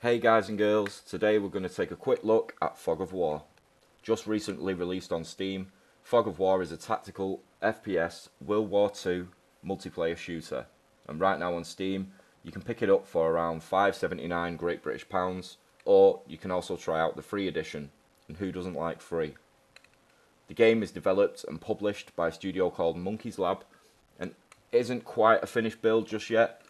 Hey guys and girls, today we're going to take a quick look at Fog of War. Just recently released on Steam, Fog of War is a tactical FPS World War II multiplayer shooter, and right now on Steam you can pick it up for around £5.79 Great British pounds, or you can also try out the free edition, and who doesn't like free? The game is developed and published by a studio called Monkey's Lab, and isn't quite a finished build just yet,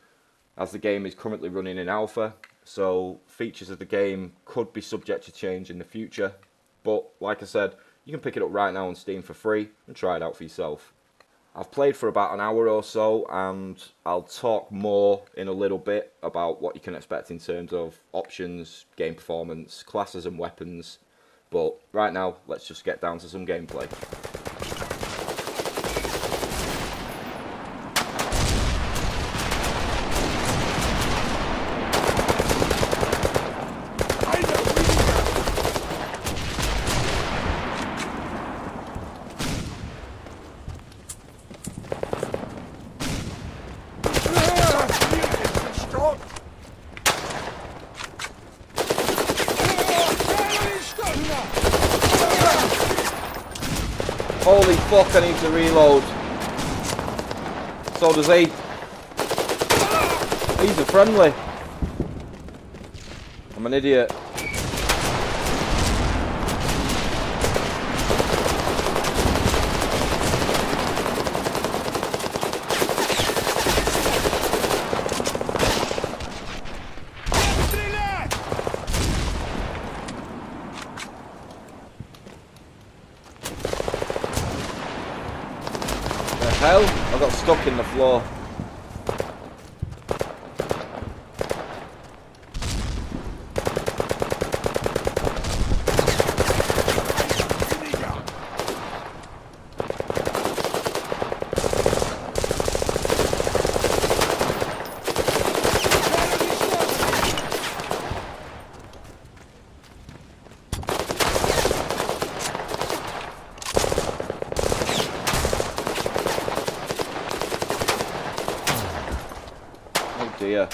as the game is currently running in alpha. So features of the game could be subject to change in the future, but like I said, you can pick it up right now on Steam for free and try it out for yourself. I've played for about an hour or so, and I'll talk more in a little bit about what you can expect in terms of options, game performance, classes and weapons, but right now let's just get down to some gameplay. Holy fuck, I need to reload. So does he. These are friendly. I'm an idiot. Hell, I got stuck in the floor. Dear.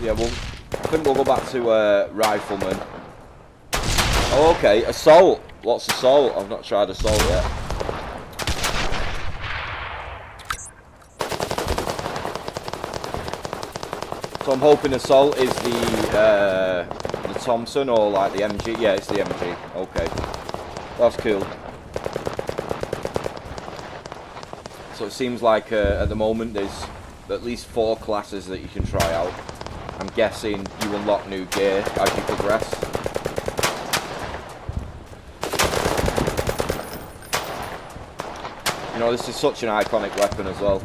Yeah, well, I think we'll go back to Rifleman. Oh, okay, Assault. What's Assault? I've not tried Assault yet. So I'm hoping Assault is the Thompson or like the MG. Yeah, it's the MG. Okay, that's cool. So it seems like at the moment there's at least 4 classes that you can try out. I'm guessing you unlock new gear as you progress. You know, this is such an iconic weapon as well.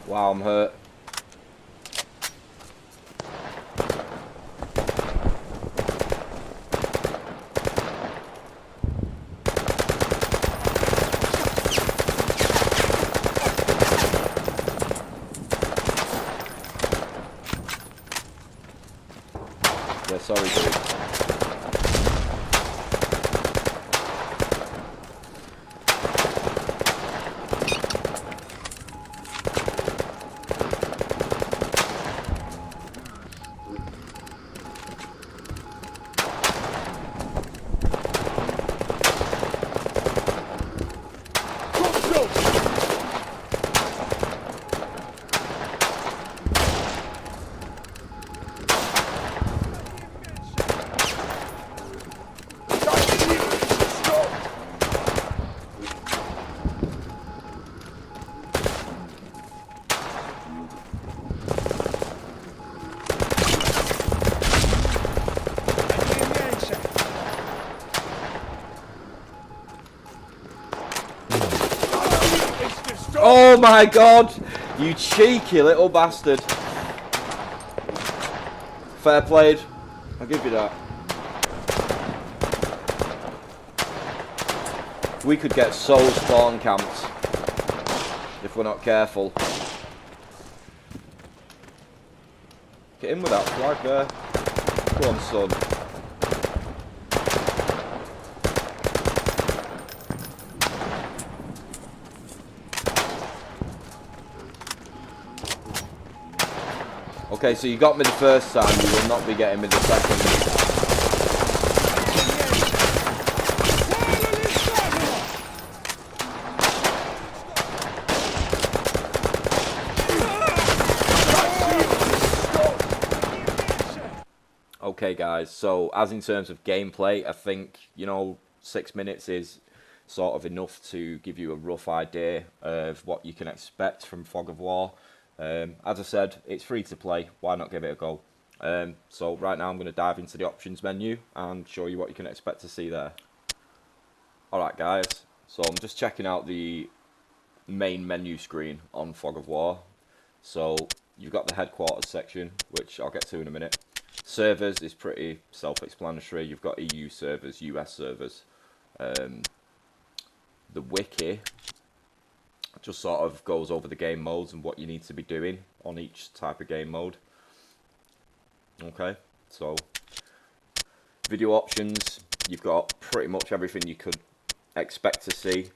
Wow, I'm hurt. Yeah, sorry, dude. Oh my god! You cheeky little bastard. Fair played. I'll give you that. We could get so spawn camped if we're not careful. Get in with that flag there. Go on, son. Okay, so you got me the first time, you will not be getting me the second. Okay guys, so as in terms of gameplay, I think, you know, 6 minutes is sort of enough to give you a rough idea of what you can expect from Fog of War. As I said, it's free to play, why not give it a go? So right now I'm going to dive into the options menu and show you what you can expect to see there. Alright guys, so I'm just checking out the main menu screen on Fog of War. So you've got the headquarters section, which I'll get to in a minute. Servers is pretty self-explanatory. You've got EU servers, US servers. The wiki just sort of goes over the game modes and what you need to be doing on each type of game mode. Okay, so video options, you've got pretty much everything you could expect to see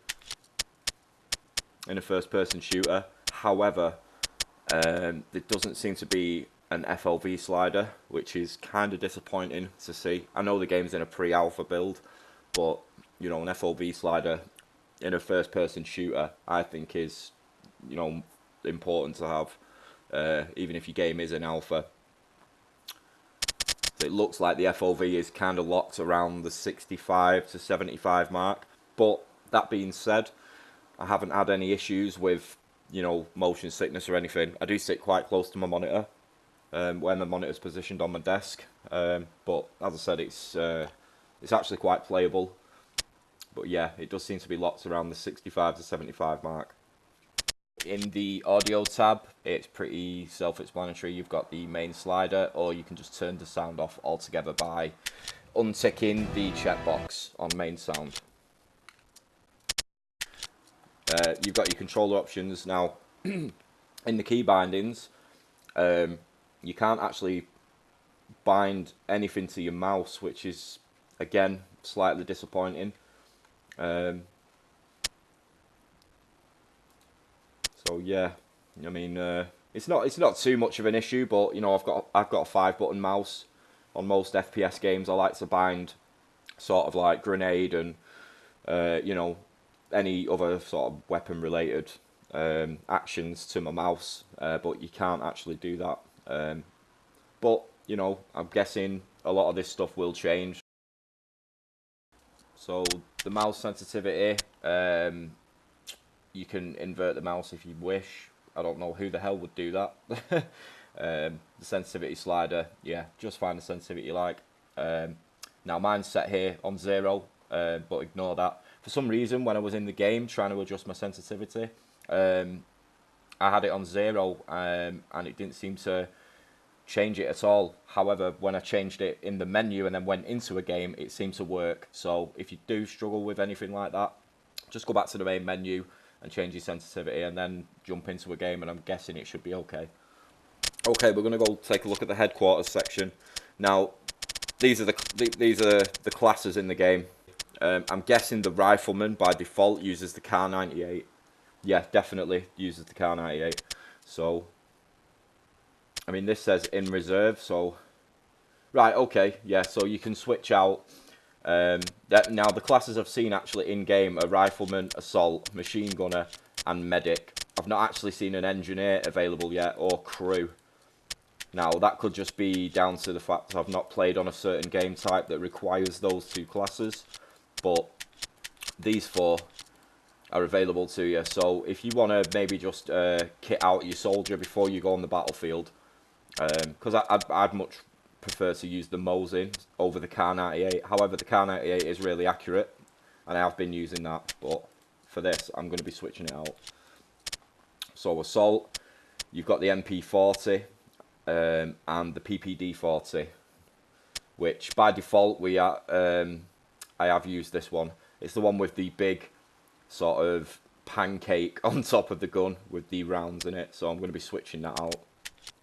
in a first-person shooter. However, there doesn't seem to be an FLV slider, which is kind of disappointing to see. I know the game's in a pre-alpha build, but you know, an FLV slider in a first-person shooter, I think is, you know, important to have, even if your game is in alpha. It looks like the FLV is kind of locked around the 65 to 75 mark, but that being said, I haven't had any issues with, you know, motion sickness or anything. I do sit quite close to my monitor when the monitor's positioned on my desk, but as I said, it's actually quite playable. But yeah, it does seem to be locked around the 65 to 75 mark. In the audio tab, it's pretty self-explanatory. You've got the main slider, or you can just turn the sound off altogether by unticking the checkbox on main sound. You've got your controller options. Now, in the key bindings, you can't actually bind anything to your mouse, which is, again, slightly disappointing. So yeah, I mean, it's not too much of an issue, but you know, I've got a 5-button mouse. On most FPS games, I like to bind sort of like grenade and you know, any other sort of weapon related actions to my mouse, but you can't actually do that. But you know, I'm guessing a lot of this stuff will change. So the mouse sensitivity, you can invert the mouse if you wish. I don't know who the hell would do that. The sensitivity slider, yeah, just find the sensitivity you like. Now mine's set here on 0, but ignore that. For some reason, when I was in the game trying to adjust my sensitivity, I had it on 0, and it didn't seem to change it at all. However, when I changed it in the menu and then went into a game, it seemed to work. So if you do struggle with anything like that, just go back to the main menu and change your sensitivity and then jump into a game, and I'm guessing it should be okay. Okay, we're going to go take a look at the headquarters section. Now, these are the classes in the game. I'm guessing the rifleman by default uses the Kar 98. Yeah, definitely uses the Kar 98. So I mean, this says in reserve, so right, okay, yeah, so you can switch out. Now the classes I've seen actually in game are rifleman, assault, machine gunner, and medic. I've not actually seen an engineer available yet, or crew. Now that could just be down to the fact that I've not played on a certain game type that requires those 2 classes, but these 4 are available to you. So if you want to maybe just kit out your soldier before you go on the battlefield, because I'd much prefer to use the Mosin over the Kar 98. However, the Kar 98 is really accurate, and I have been using that, but for this, I'm going to be switching it out. So Assault, you've got the MP40 and the PPD40, which by default I have used this one. It's the one with the big sort of pancake on top of the gun with the rounds in it. So I'm going to be switching that out,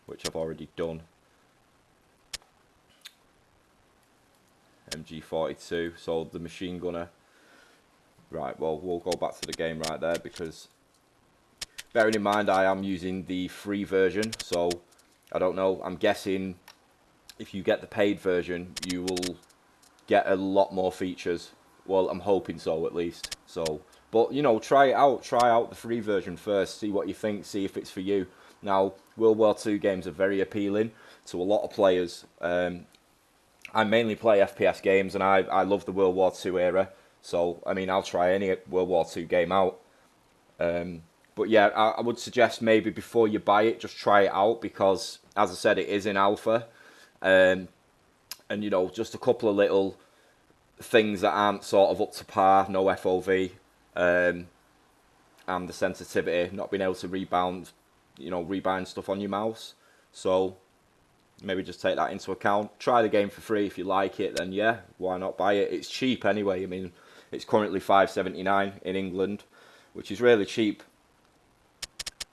which I've already done. MG42, so the machine gunner. Right, well, we'll go back to the game right there, because bearing in mind I am using the free version, so I don't know, I'm guessing if you get the paid version you will get a lot more features. Well, I'm hoping so, at least. So, but you know, try it out. Try out the free version first. See what you think. See if it's for you. Now, World War II games are very appealing to a lot of players. I mainly play FPS games, and I love the World War II era. So, I mean, I'll try any World War II game out. But yeah, I would suggest maybe before you buy it, just try it out, because, as I said, it is in alpha. And you know, just a couple of little things that aren't sort of up to par, no FOV, and the sensitivity, not being able to rebind stuff on your mouse. So maybe just take that into account. Try the game for free. If you like it, then yeah, why not buy it? It's cheap anyway. I mean, it's currently $5.79 in England, which is really cheap.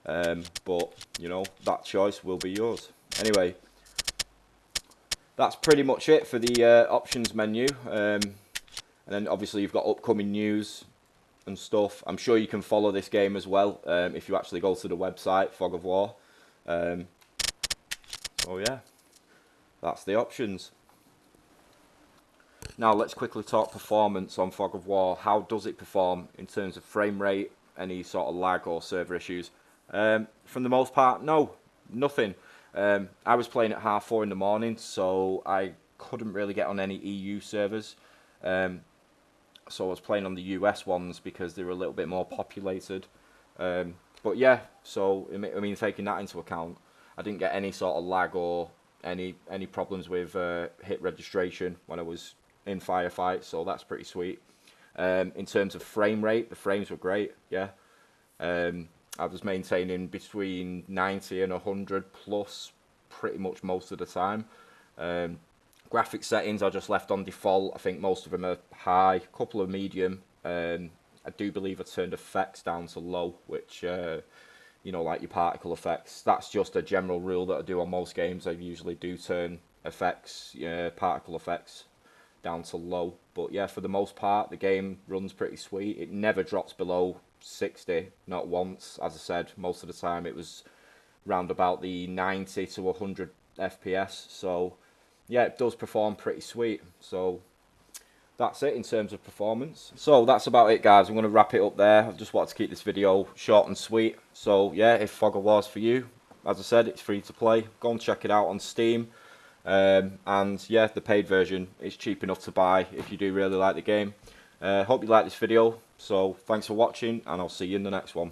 But you know, that choice will be yours. Anyway, that's pretty much it for the options menu. And then obviously you've got upcoming news and stuff. I'm sure you can follow this game as well if you actually go to the website, Fog of War. So yeah, that's the options. Now let's quickly talk performance on Fog of War. How does it perform in terms of frame rate, any sort of lag or server issues? From the most part, no, nothing. I was playing at 4:30 in the morning, so I couldn't really get on any EU servers. So I was playing on the US ones because they were a little bit more populated. But yeah, so I mean, taking that into account, I didn't get any sort of lag or any problems with hit registration when I was in firefight, so that's pretty sweet. In terms of frame rate, the frames were great, yeah. I was maintaining between 90 and 100 plus pretty much most of the time. Graphic settings I just left on default. I think most of them are high, a couple of medium. I do believe I turned effects down to low, which, you know, like your particle effects. That's just a general rule that I do on most games. I usually do turn effects, particle effects down to low. But yeah, for the most part, the game runs pretty sweet. It never drops below 60, not once. As I said, most of the time it was round about the 90 to 100 FPS. So yeah, it does perform pretty sweet. So that's it in terms of performance. So that's about it, guys. I'm going to wrap it up there. I just wanted to keep this video short and sweet. So yeah, if Fog of War's for you, as I said, it's free to play. Go and check it out on Steam. And yeah, the paid version is cheap enough to buy if you do really like the game. Hope you like this video. So thanks for watching, and I'll see you in the next one.